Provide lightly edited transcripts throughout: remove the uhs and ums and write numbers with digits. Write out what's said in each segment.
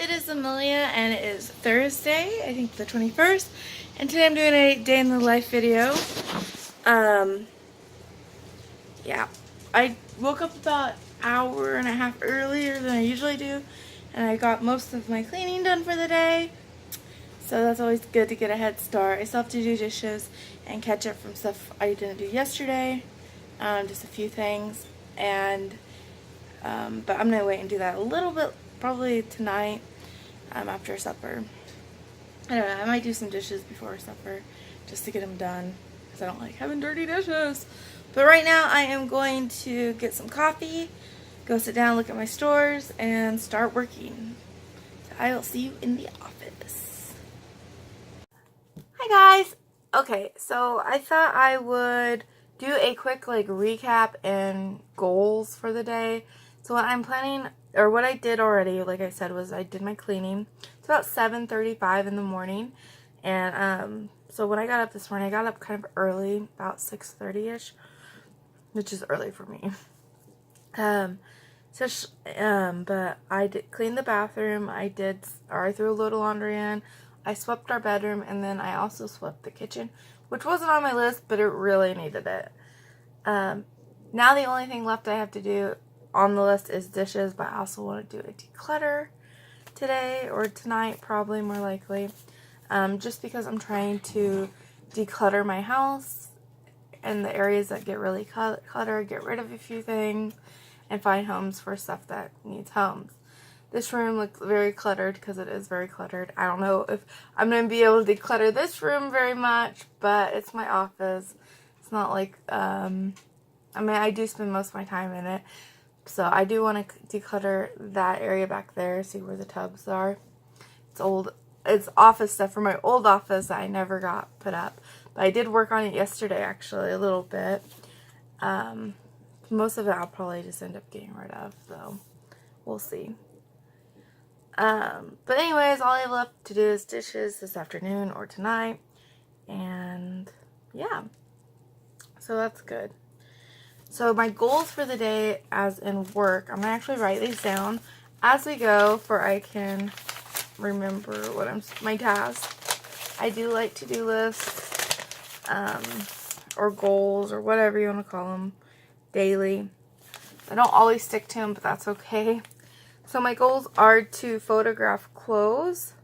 it is Amelia and it is Thursday, I think the 21st, and today I'm doing a day in the life video. Yeah, I woke up about an hour and a half earlier than I usually do, and I got most of my cleaning done for the day, so that's always good to get a head start. I still have to do dishes and catch up from stuff I didn't do yesterday, just a few things, and but I'm gonna wait and do that a little bit, probably tonight, after supper. I don't know, I might do some dishes before supper just to get them done because I don't like having dirty dishes. But right now I am going to get some coffee, go sit down, look at my stores, and start working. So I will see you in the office. Hi guys! Okay, so I thought I would do a quick recap and goals for the day. So what I'm planning, or what I did already, like I said, was I did my cleaning. It's about 7:35 in the morning, and so when I got up this morning, I got up kind of early, about 6:30ish, which is early for me. But I did clean the bathroom. I threw a load of laundry in. I swept our bedroom, and then I also swept the kitchen, which wasn't on my list, but it really needed it. Now the only thing left I have to do on the list is dishes, but I also want to do a declutter today or tonight, probably more likely, just because I'm trying to declutter my house and the areas that get really cluttered, get rid of a few things, and find homes for stuff that needs homes. This room looks very cluttered because it is very cluttered. I don't know if I'm going to be able to declutter this room very much, but it's my office. It's not like, I mean, I do spend most of my time in it. So I do want to declutter that area back there, see where the tubs are. It's office stuff from my old office that I never got put up. But I did work on it yesterday, actually, a little bit. Most of it I'll probably just end up getting rid of, so we'll see. But anyways, all I have left to do is dishes this afternoon or tonight. And yeah, so that's good. So my goals for the day, as in work, I'm going to actually write these down as we go for I can remember what my tasks. I do like to-do lists, or goals, or whatever you want to call them, daily. I don't always stick to them, but that's okay. So my goals are to photograph clothes.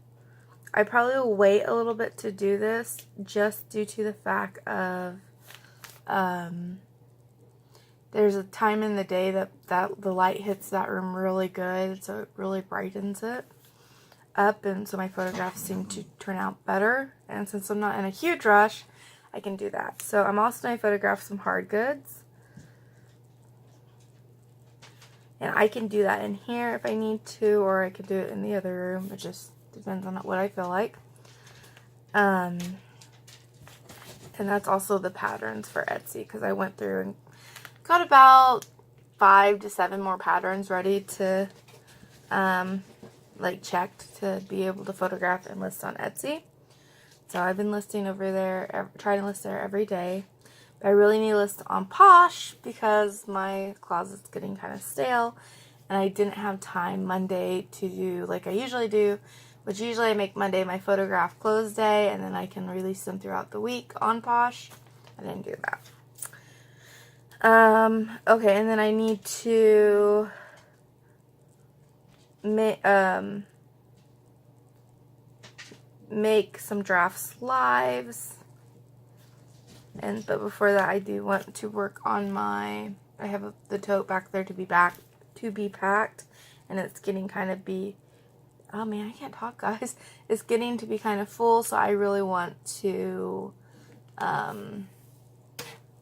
I probably will wait a little bit to do this, just due to the fact of, there's a time in the day that the light hits that room really good, so it really brightens it up, and so my photographs seem to turn out better. And since I'm not in a huge rush, I can do that. So I'm also going to photograph some hard goods. And I can do that in here if I need to, or I could do it in the other room. It just depends on what I feel like. And that's also the patterns for Etsy, because I went through and got about 5 to 7 more patterns ready to, checked to be able to photograph and list on Etsy. So I've been listing over there, trying to list there every day. But I really need to list on Posh because my closet's getting kind of stale, and I didn't have time Monday to do like I usually do, which usually I make Monday my photograph close day, and then I can release them throughout the week on Posh. I didn't do that. Okay, and then I need to make some drafts lives. But before that, I do want to work on I have the tote back there to be packed, and it's getting kind of oh man, I can't talk, guys. It's getting to be kind of full, so I really want to,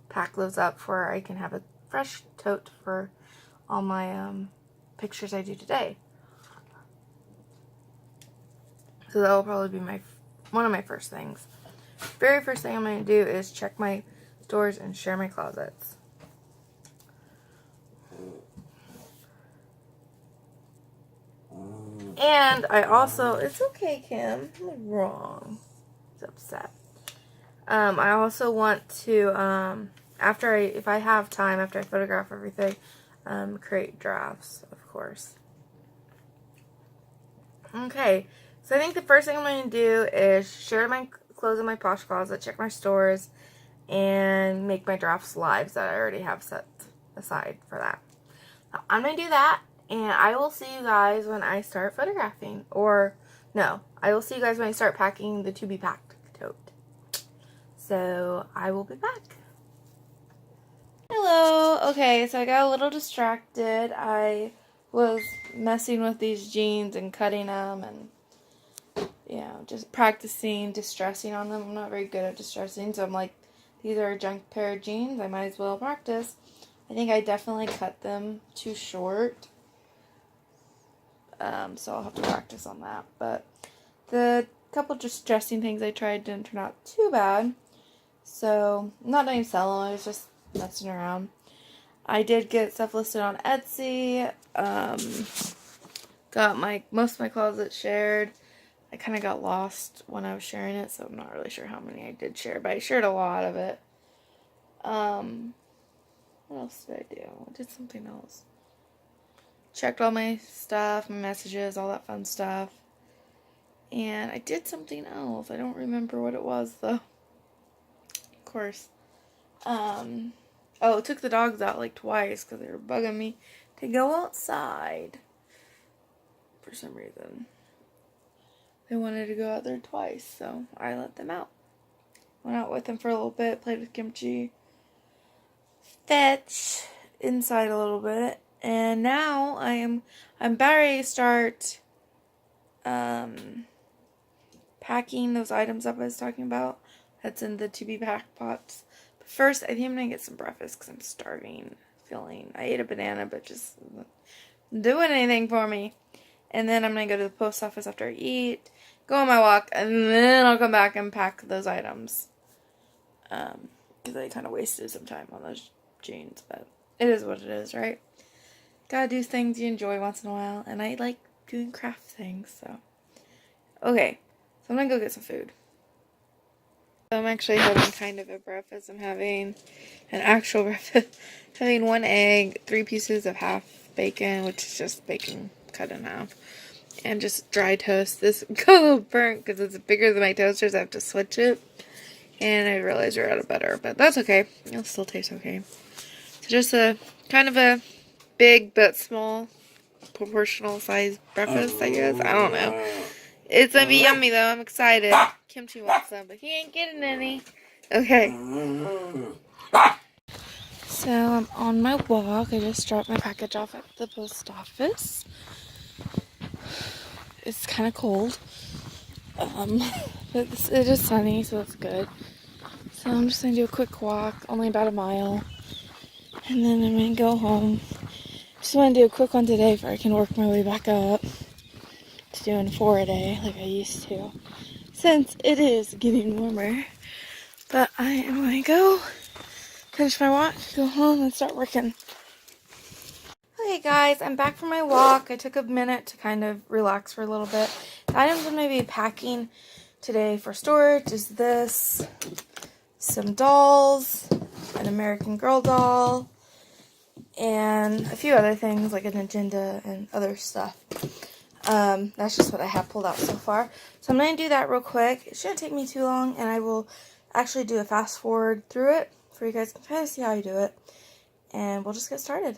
pack those up where I can have a fresh tote for all my, pictures I do today. So that will probably be one of my first things. Very first thing I'm going to do is check my stores and share my closets. And I also, it's okay, Kim, what's wrong? He's upset. I also want to, if I have time, after I photograph everything, create drafts, of course. Okay, so I think the first thing I'm going to do is share my clothes in my posh closet, check my stores, and make my drafts lives that I already have set aside for that. So I'm going to do that, and I will see you guys when I start photographing. Or, no, I will see you guys when I start packing the to be packed tote. So, I will be back. Hello. Okay, so I got a little distracted. I was messing with these jeans and cutting them and, you know, just practicing distressing on them. I'm not very good at distressing, so I'm like, these are a junk pair of jeans. I might as well practice. I think I definitely cut them too short. So I'll have to practice on that. But the couple distressing things I tried didn't turn out too bad. So, I'm not going to sell them. I was just messing around. I did get stuff listed on Etsy. Got most of my closet shared. I kind of got lost when I was sharing it, so I'm not really sure how many I did share, but I shared a lot of it. What else did I do? I did something else. Checked all my stuff, my messages, all that fun stuff. And I did something else. I don't remember what it was, though. Of course. Oh, took the dogs out like twice because they were bugging me to go outside. For some reason. They wanted to go out there twice, so I let them out. Went out with them for a little bit, played with kimchi. Fetch inside a little bit. And now I'm about ready to start packing those items up I was talking about. That's in the to be packed pots. But first, I think I'm going to get some breakfast because I'm starving. I ate a banana, but just isn't doing anything for me. And then I'm going to go to the post office after I eat, go on my walk, and then I'll come back and pack those items. Because I kind of wasted some time on those jeans, but it is what it is, right? Gotta do things you enjoy once in a while, and I like doing craft things, so. Okay, so I'm gonna go get some food. So I'm actually having kind of a breakfast. I'm having an actual breakfast. Having 1 egg, 3 pieces of half bacon, which is just bacon cut in half, and just dry toast. This got a little burnt because it's bigger than my toasters. I have to switch it, and I realized we're out of butter, but that's okay. It'll still taste okay. So just a kind of a big but small proportional size breakfast, I guess. I don't know. It's gonna be yummy though. I'm excited. Kimchi wants some, but he ain't getting any. Okay. So I'm on my walk. I just dropped my package off at the post office. It's kind of cold. But it is sunny, so it's good. So I'm just gonna do a quick walk, only about a mile. And then I'm gonna go home. Just want to do a quick one today before I can work my way back up to doing 4 a day like I used to, since it is getting warmer. But I am going to go finish my walk, go home, and start working. Okay guys, I'm back from my walk. I took a minute to kind of relax for a little bit. The items I'm going to be packing today for storage is this, some dolls, an American Girl doll, and a few other things like an agenda and other stuff. That's just what I have pulled out so far. So I'm going to do that real quick. It shouldn't take me too long, and I will actually do a fast forward through it for you guys to kind of see how I do it. And we'll just get started.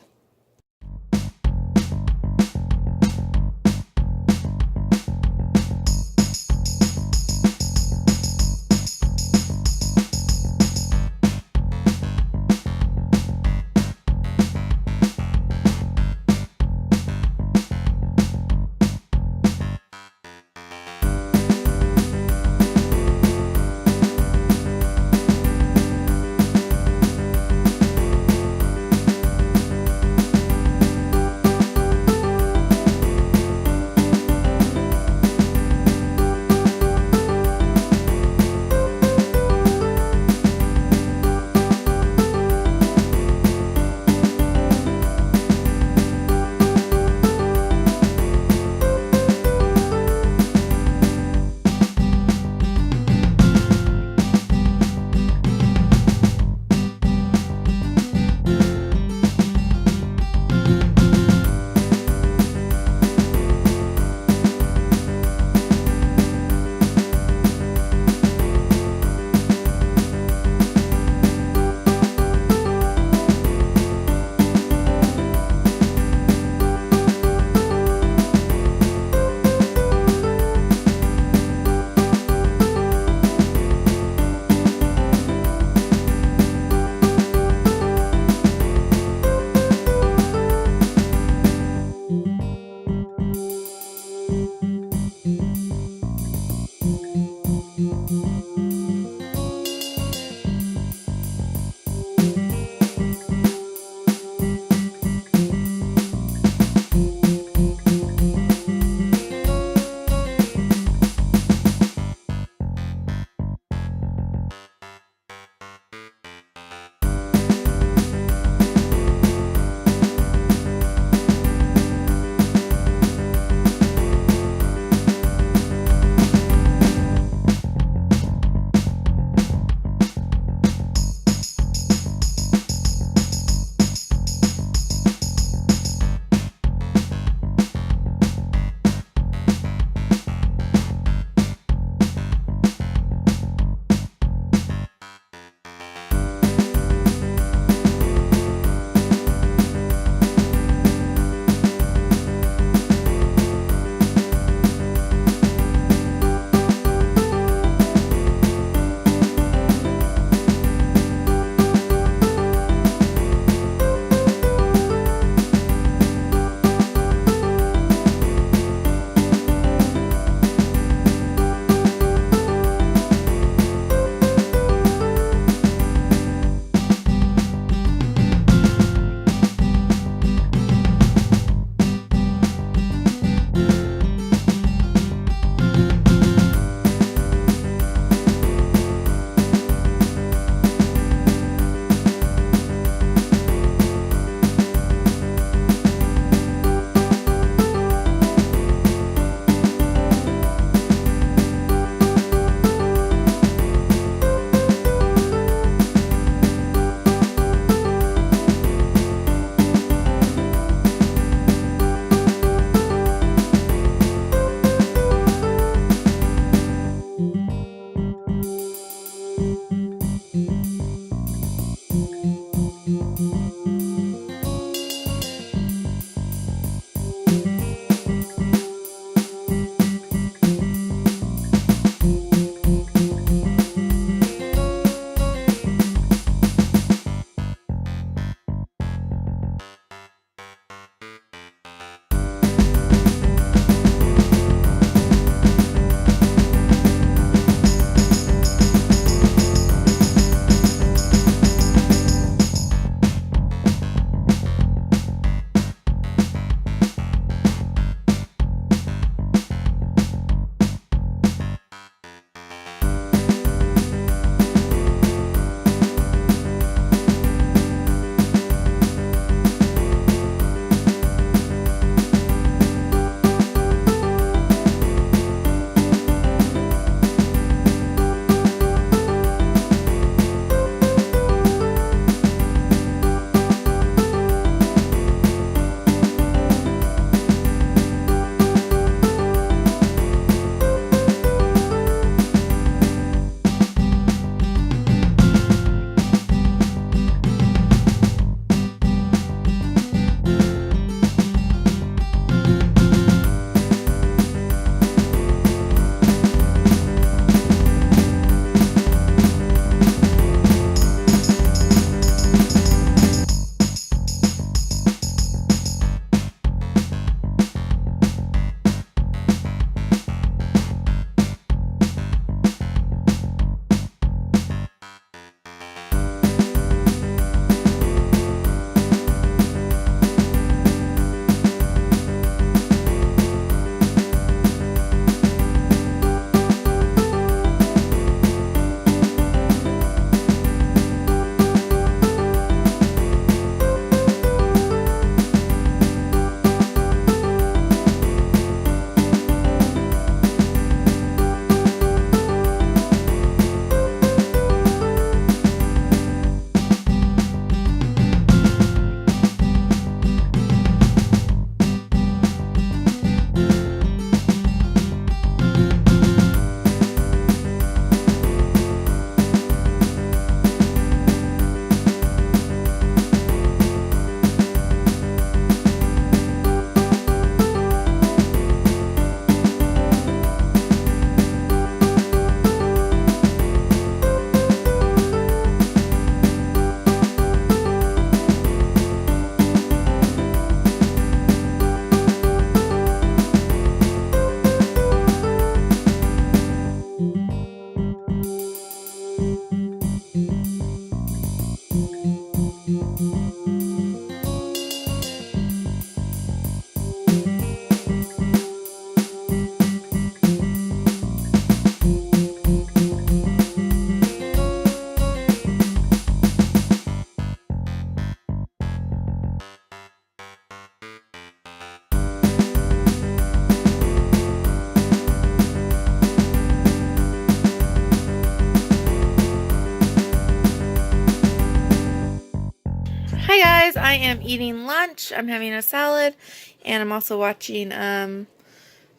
I am eating lunch. I'm having a salad, and I'm also watching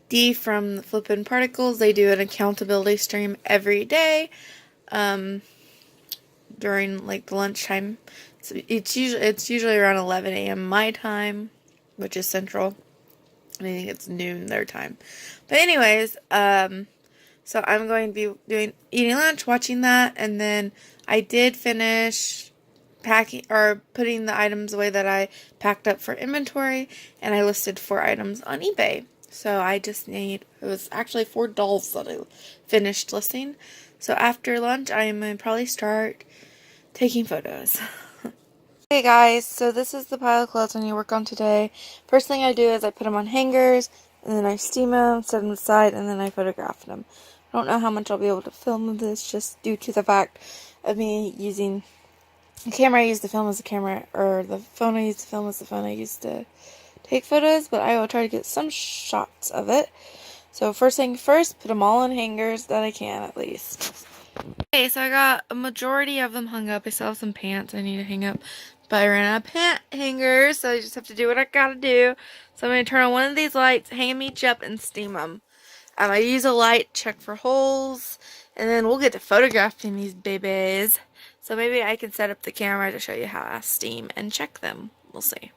Dee from the Flippin' Particles. They do an accountability stream every day during like the lunchtime. So it's usually around 11 a.m. my time, which is Central. And I think it's noon their time. But anyways, so I'm going to be eating lunch, watching that, and then I did finish packing or putting the items away that I packed up for inventory, and I listed 4 items on eBay. So I just it was actually 4 dolls that I finished listing. So after lunch, I am going to probably start taking photos. Hey guys, so this is the pile of clothes I need to work on today. First thing I do is I put them on hangers, and then I steam them, set them aside, and then I photograph them. I don't know how much I'll be able to film this just due to the fact of me using the camera I use to film as the camera, or the phone I use to film as the phone I use to take photos, but I will try to get some shots of it. So first thing first, put them all on hangers that I can at least. Okay, so I got a majority of them hung up. I still have some pants I need to hang up, but I ran out of pant hangers, so I just have to do what I gotta do. So I'm going to turn on one of these lights, hang them each up, and steam them. I use a light, check for holes, and then we'll get to photographing these babies. So maybe I can set up the camera to show you how I steam and check them. We'll see.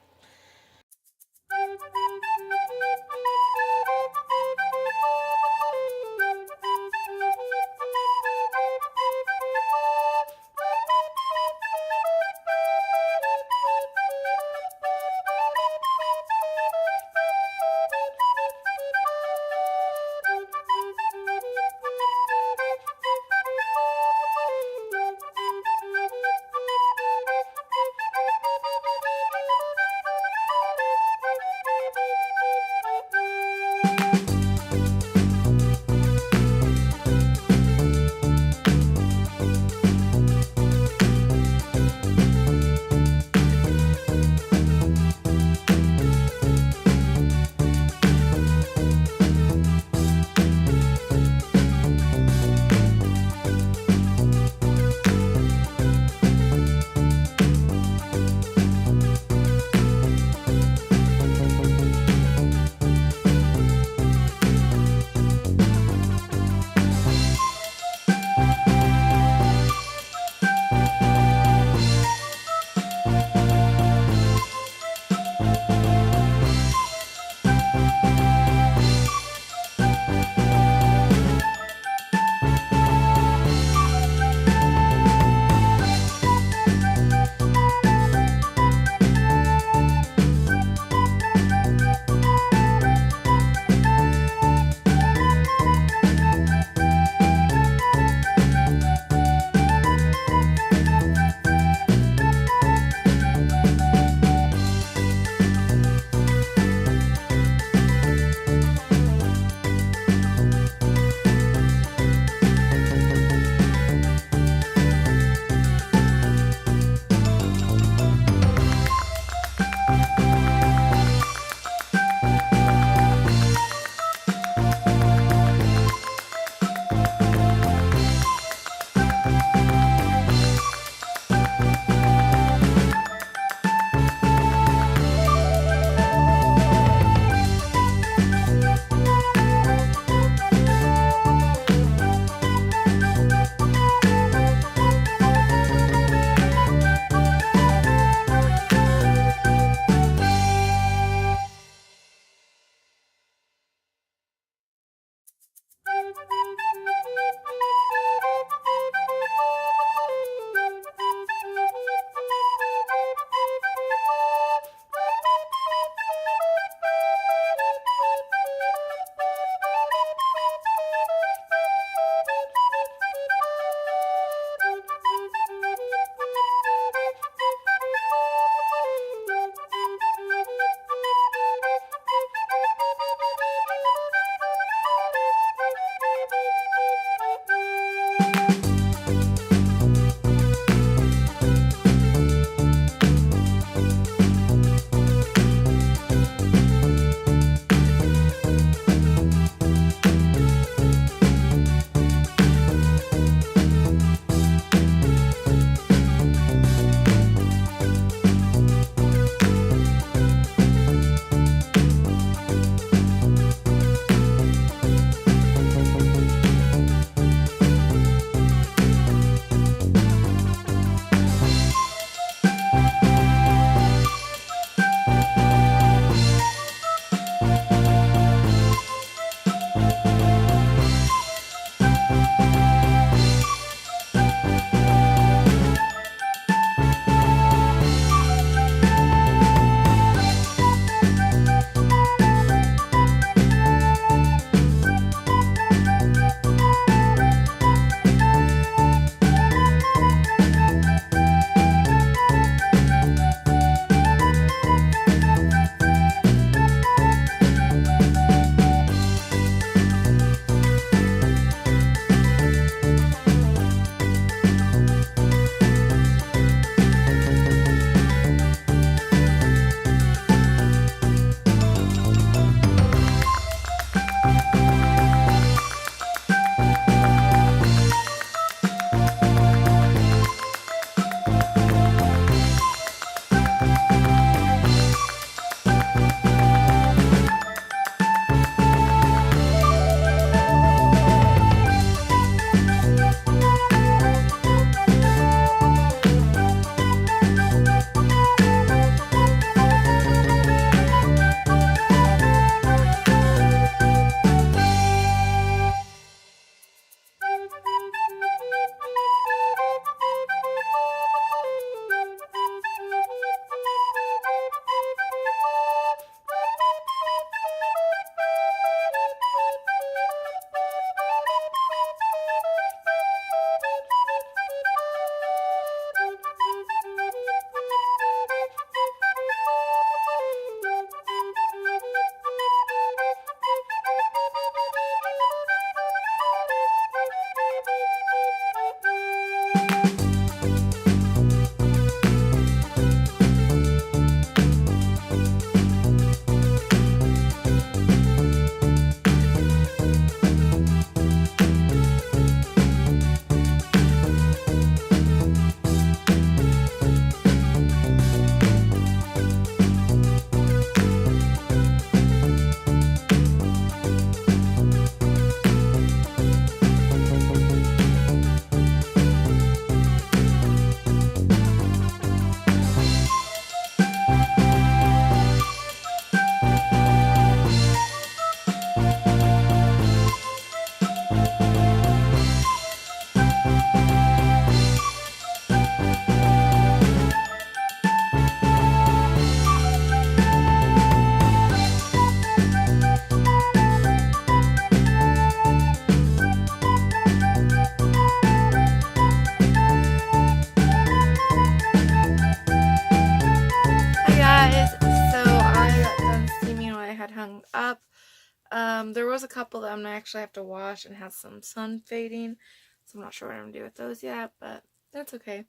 There was a couple that I'm gonna actually have to wash and has some sun fading, so I'm not sure what I'm gonna do with those yet, but that's okay.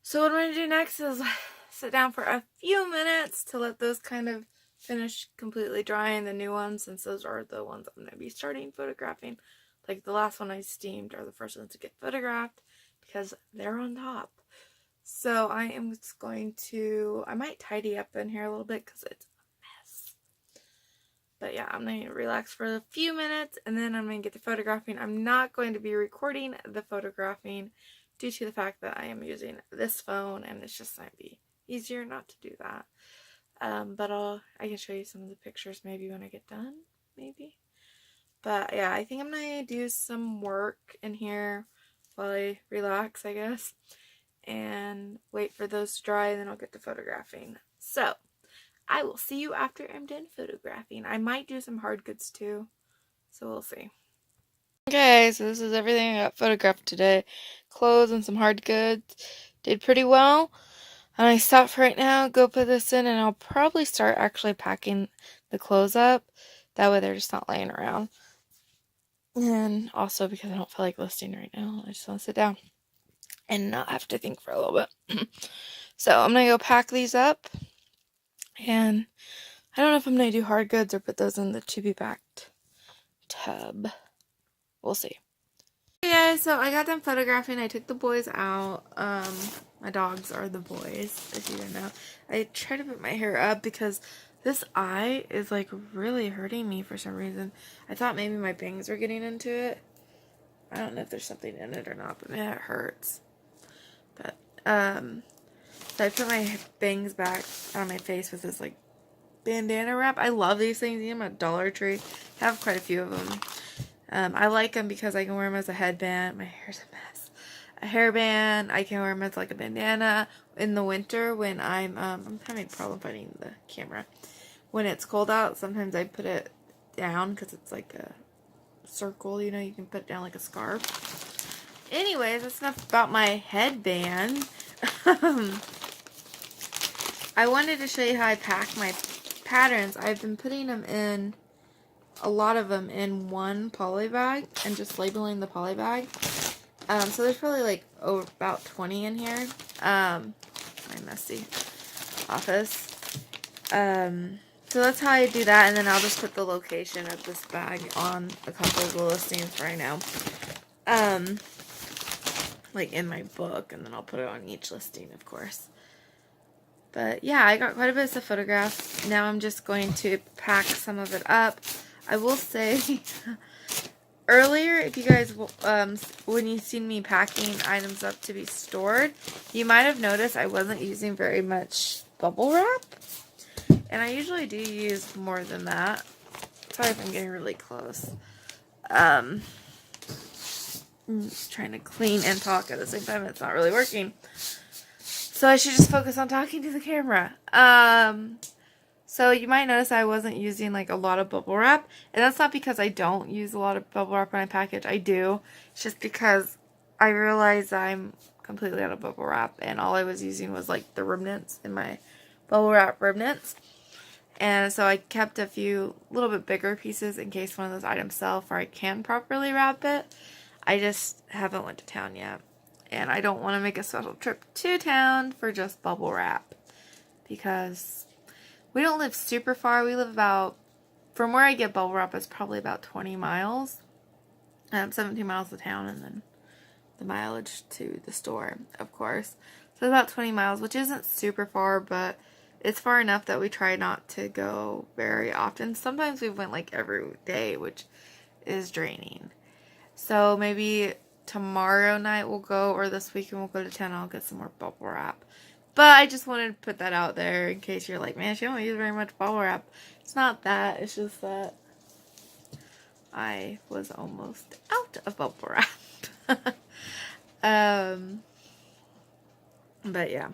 So what I'm gonna do next is sit down for a few minutes to let those kind of finish completely drying, the new ones, since those are the ones I'm gonna be starting photographing. Like the last one I steamed are the first ones to get photographed because they're on top. So I am just going to, I might tidy up in here a little bit because it's a mess. But yeah, I'm going to relax for a few minutes and then I'm going to get the photographing. I'm not going to be recording the photographing due to the fact that I am using this phone and it's just going to be easier not to do that. But I can show you some of the pictures maybe when I get done, maybe. But yeah, I think I'm going to do some work in here while I relax, I guess. And wait for those to dry and then I'll get to photographing. So, I will see you after I'm done photographing. I might do some hard goods too, so we'll see. Okay, so this is everything I got photographed today. Clothes and some hard goods. Did pretty well. And I stop for right now, go put this in, and I'll probably start actually packing the clothes up. That way they're just not laying around. And also because I don't feel like listing right now. I just want to sit down and not have to think for a little bit. So I'm going to go pack these up. And I don't know if I'm going to do hard goods or put those in the to be packed tub. We'll see. Hey guys, so I got done photographing. I took the boys out. My dogs are the boys, if you didn't know. I tried to put my hair up because this eye is like really hurting me for some reason. I thought maybe my bangs were getting into it. I don't know if there's something in it or not, but man, it hurts. But, so I put my bangs back on my face with this like bandana wrap. I love these things. I'm at Dollar Tree. I have quite a few of them. I like them because I can wear them as a headband. My hair's a mess. A hairband. I can wear them as like a bandana in the winter when I'm having a problem finding the camera. When it's cold out, sometimes I put it down because it's like a circle, you know, you can put it down like a scarf. Anyways, that's enough about my headband. I wanted to show you how I pack my patterns. I've been putting them in, a lot of them in one poly bag and just labeling the poly bag. So there's probably like about 20 in here. My messy office. So that's how I do that, and then I'll just put the location of this bag on a couple of the listings right now. Like in my book, and then I'll put it on each listing, of course. But yeah, I got quite a bit of photographs. Now I'm just going to pack some of it up. I will say, earlier, if you guys, when you've seen me packing items up to be stored, you might have noticed I wasn't using very much bubble wrap. And I usually do use more than that. Sorry if I'm getting really close. I'm trying to clean and talk at the same time. It's not really working. So I should just focus on talking to the camera. So you might notice I wasn't using like a lot of bubble wrap. And that's not because I don't use a lot of bubble wrap when I package. I do. It's just because I realized I'm completely out of bubble wrap. And all I was using was like the remnants in my bubble wrap remnants. And so I kept a few little bit bigger pieces in case one of those items sell or I can properly wrap it. I just haven't went to town yet. And I don't want to make a special trip to town for just bubble wrap. Because we don't live super far. We live about, from where I get bubble wrap, it's probably about 20 miles. 17 miles to town and then the mileage to the store, of course. So about 20 miles, which isn't super far, but it's far enough that we try not to go very often. Sometimes we went like every day, which is draining. So maybe tomorrow night we'll go, or this weekend we'll go to town and I'll get some more bubble wrap. But I just wanted to put that out there in case you're like, man, she don't use very much bubble wrap. It's not that. It's just that I was almost out of bubble wrap. But yeah.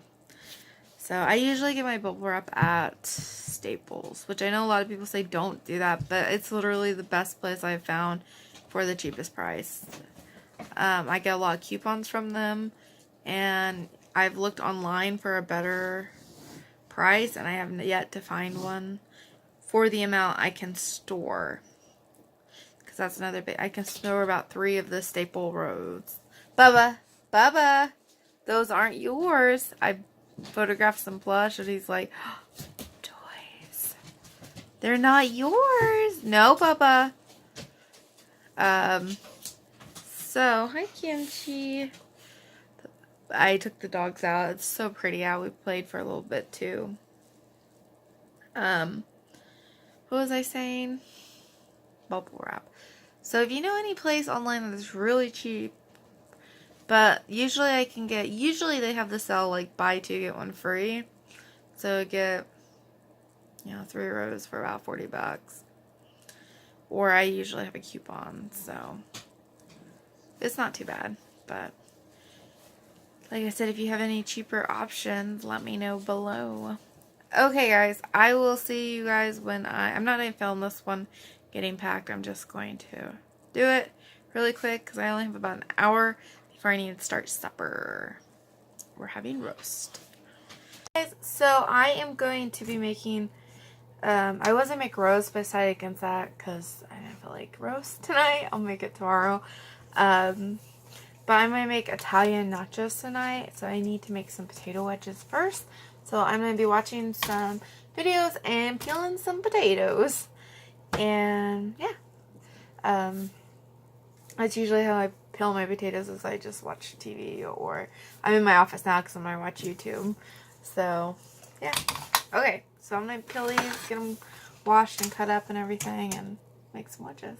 So I usually get my bubble wrap at Staples, which I know a lot of people say don't do that, but it's literally the best place I've found for the cheapest price. I get a lot of coupons from them, and I've looked online for a better price, and I haven't yet to find one for the amount I can store. Because that's another bit. I can store about 3 of the staple rows. Bubba, Bubba, those aren't yours. I photographed some plush and he's like, oh, toys. They're not yours. No, Bubba. So, hi Kimchi. I took the dogs out. It's so pretty out. We played for a little bit too. What was I saying? Bubble wrap. So if you know any place online that's really cheap, but usually I can get, usually they have the sale like buy 2 get 1 free. So get, 3 rows for about $40. Or I usually have a coupon, so it's not too bad. But like I said, if you have any cheaper options, let me know below. Okay guys, I will see you guys when I'm not going to film this one getting packed. I'm just going to do it really quick because I only have about an hour before I need to start supper. We're having roast. Guys, so I am going to be making, I was going to make roast, but I decided against that because I didn't feel like roast tonight. I'll make it tomorrow. But I'm going to make Italian nachos tonight, so I need to make some potato wedges first. So I'm going to be watching some videos and peeling some potatoes. And yeah, that's usually how I peel my potatoes, is I just watch TV, or I'm in my office now because I'm going to watch YouTube. So yeah, okay, so I'm going to peel these, get them washed and cut up and everything, and make some wedges.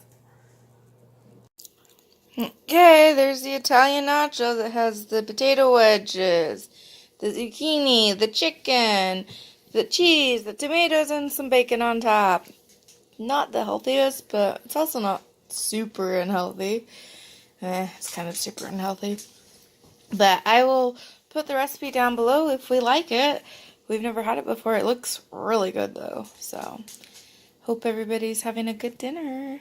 Okay, there's the Italian nacho that has the potato wedges, the zucchini, the chicken, the cheese, the tomatoes, and some bacon on top. Not the healthiest, but it's also not super unhealthy. It's kind of super unhealthy. But I will put the recipe down below if we like it. We've never had it before. It looks really good though. So, hope everybody's having a good dinner.